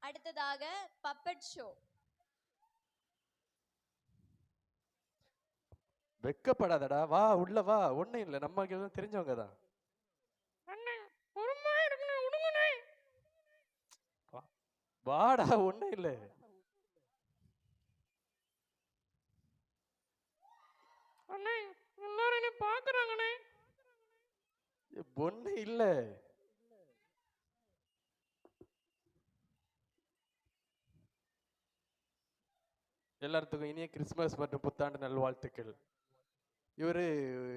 அடுத்ததாக puppet show. வெக்கப்படாதடா, வா உள்ள வா. ஒண்ணும் இல்ல, நம்ம தெரிஞ்சவங்க தான். வாடா, ஒண்ணும் இல்ல. எல்லாரும் பாக்குறாங்கண்ணே. ஒண்ணு இல்ல. எல்லாத்துக்கும் இனிய கிறிஸ்துமஸ் மற்றும் புத்தாண்டு நல்வாழ்த்துக்கள். இவரு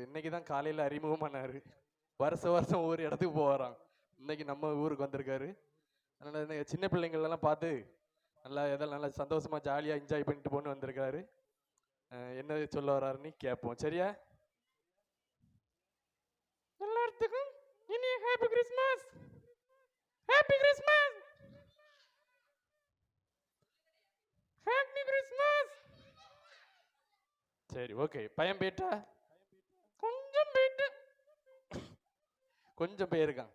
இன்னைக்குதான் காலையில அறிமுகமானாரு. வருஷம் ஒவ்வொரு இடத்துக்கு போவாராம். இன்னைக்கு நம்ம ஊருக்கு வந்திருக்காரு. அதனால சின்ன பிள்ளைங்கள் எல்லாம் பார்த்து நல்லா எதெல்லாம் நல்லா சந்தோஷமா ஜாலியா என்ஜாய் பண்ணிட்டு போன்னு வந்திருக்காரு. என்ன சொல்ல வர்றாருன்னு கேட்போம். சரியா? எல்லாத்துக்கும் இனிய happy Christmas. Happy Christmas. Happy Christmas. சரி, ஓகே. பையன் போயிட்டா? கொஞ்சம் போயிட்டு. கொஞ்சம் போயிருக்கான்.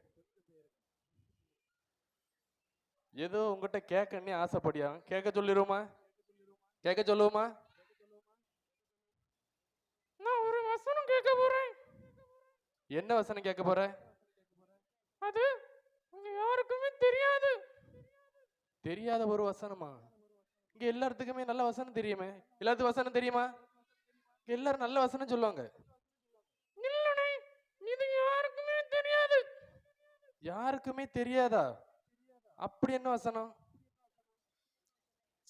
ஏதோ உங்ககிட்ட கேட்கன்னு ஆசைப்படியா? கேட்க சொல்லிடுவோமா? கேட்க சொல்லுவோமா? நான் ஒரு வசனம் கேட்க போறேன். என்ன வசனம் கேட்க போற? அது யாருக்குமே தெரியாது. தெரியாத ஒரு வசனமா? இங்க எல்லாத்துக்குமே நல்ல வசனம் தெரியுமே. எல்லாத்துக்கும் வசனம் தெரியுமா? எல்லாரும் நல்ல வசனம் சொல்லுவாங்க. இல்லனே, இது யாருக்குமே தெரியாது. யாருக்குமே தெரியாதா? அப்படி என்ன வசனம்?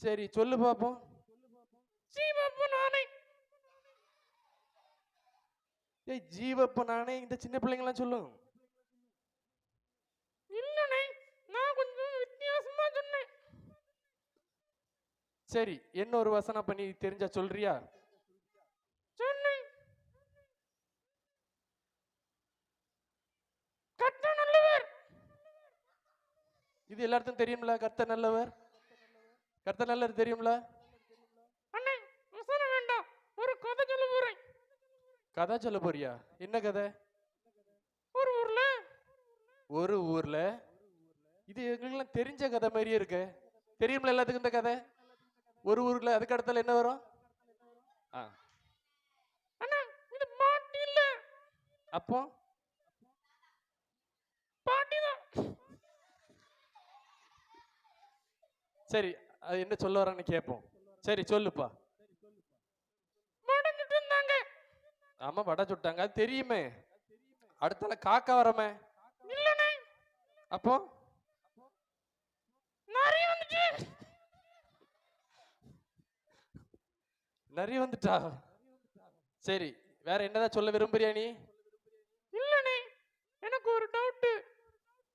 சரி சொல்லு பாப்போம். ஜீவப்பு நானே. ஏய், ஜீவப்ப நானே இந்த சின்ன பிள்ளைங்க எல்லாம் சொல்லும். இல்லனே, நான் கொஞ்சம் வித்தியாசமா சொன்னேன். சரி, என்ன ஒரு வசனம் பண்ணி தெரிஞ்சா சொல்றியா? சொன்னேன். கர்த்தர் நல்லவர். இது எல்லாருக்கும் தெரியும்ல. கர்த்தர் நல்லவர். கர்த்தர் நல்லவர் தெரியும்ல. அண்ணே, வசனம் வேண்டாம், ஒரு கதை சொல்ல போறேன். கதை சொல்ல போறியா? என்ன கதை? ஒரு ஊர்ல இது எங்களுக்கு தெரிஞ்ச கதை மாதிரியே இருக்கு. தெரியும்ல எல்லாத்துக்கும் இந்த கதை. ஒரு ஊர்ல அதுக்கு அடுத்தால என்ன வரும்? அண்ணா, இது பாட்டி இல்ல. அப்போ பாட்டி தான். சரி, அது என்ன சொல்ல வரான்னு கேட்போம். சரி சொல்லுப்பா. வடை சுட்டு இருந்தாங்க. ஆமா, வடை சுட்டாங்க, அது தெரியுமே. அடுத்தால காக்கா வரமே. இல்லனே. அப்போ நரி வந்துச்சு. நரி வந்துட்டா? சரி, வேற என்னதான் சொல்ல விரும்புறியா நீ? இல்லனே, எனக்கு ஒரு டவுட்.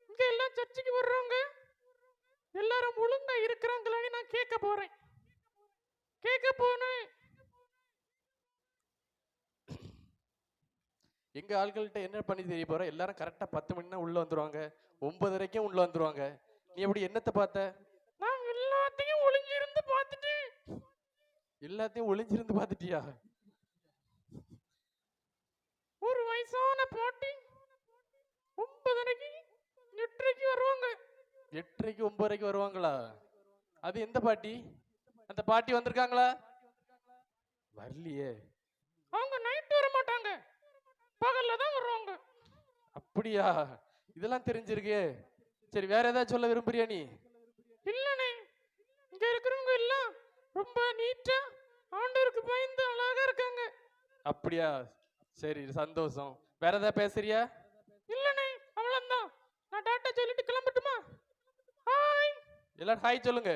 இங்க எல்லாம் சர்ச்சுக்கு வர்றவங்க எல்லாரும் ஒழுங்கா இருக்கிறாங்களான்னு நான் கேட்க போறேன். கேட்க போனேன். எங்க ஆட்கள்கிட்ட என்ன பண்ணி தெரிய போற? எல்லாரும் கரெக்டா 10 மணினா உள்ள வந்துருவாங்க, 9:30 உள்ள வந்துருவாங்க. நீ எப்படி என்னத்தை பார்த்த? நான் எல்லாத்தையும் ஒளிஞ்சிருந்து பார்த்துட்டேன். எல்லாத்தையும் ஒளிஞ்சிருந்து பார்த்துட்டியா? ஒரு வயசான பாட்டி 9:30 8:30 வருவாங்க. 8:30 9:30 வருவாங்களா? அது எந்த பாட்டி? அந்த பாட்டி வந்திருக்காங்களா? வரலையே. அவங்க நைட் வர மாட்டாங்க, பகல்ல தான் வருவாங்க. அப்படியா? இதெல்லாம் தெரிஞ்சிருக்கே. சரி, வேற ஏதாவது சொல்ல விரும்புறியா நீ? இல்லனே, இங்க இருக்கிறவங்க எல்லாம் ரொம்ப நீட்டா ஆண்டவருக்கு பயந்து அழகா இருக்காங்க. அப்படியா? சரி, சந்தோஷம். வேற ஏதாவது பேசுறியா? இல்லனே, அவ்வளவுதான். நான் டாட்டா சொல்லிட்டு கிளம்பட்டுமா? ஹாய். எல்லாரும் ஹாய் சொல்லுங்க.